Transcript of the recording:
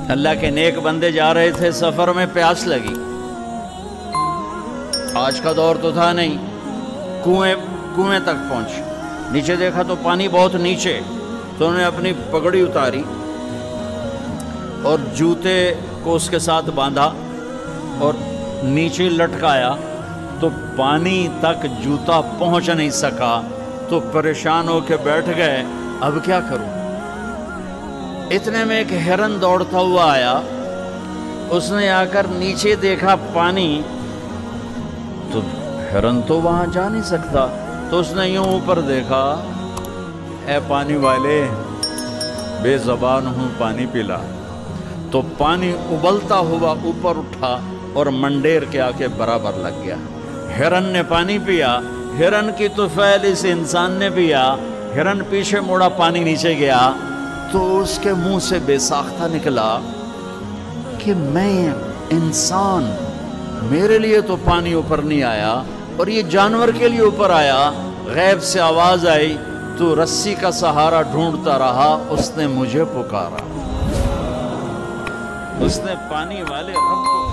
اللہ کے نیک بندے جا رہے تھے سفر میں، پیاس لگی، آج کا دور تو تھا نہیں، کنویں تک پہنچ، نیچے دیکھا تو پانی بہت نیچے، تو انہوں نے اپنی پگڑی اتاری اور جوتے کو اس کے ساتھ باندھا اور نیچے لٹکایا، تو پانی تک جوتا پہنچ نہیں سکا، تو پریشان ہو کے بیٹھ گئے، اب کیا کروں؟ اتنے میں ایک ہرن دوڑتا ہوا آیا، اس نے آ کر نیچے دیکھا پانی، تو ہرن تو وہاں جا نہیں سکتا، تو اس نے یوں اوپر دیکھا، اے پانی والے بے زبان ہوں پانی پلا، تو پانی ابلتا ہوا اوپر اٹھا اور منڈیر کے آ کے برابر لگ گیا۔ ہرن نے پانی پیا، ہرن کی طفیل اس انسان نے پیا، ہرن پیچھے مڑا، پانی نیچے گیا، تو اس کے منہ سے بے ساختہ نکلا کہ میں انسان، میرے لیے تو پانی اوپر نہیں آیا اور یہ جانور کے لیے اوپر آیا۔ غیب سے آواز آئی، تو رسی کا سہارا ڈھونڈتا رہا، اس نے مجھے پکارا، اس نے پانی والے رب کو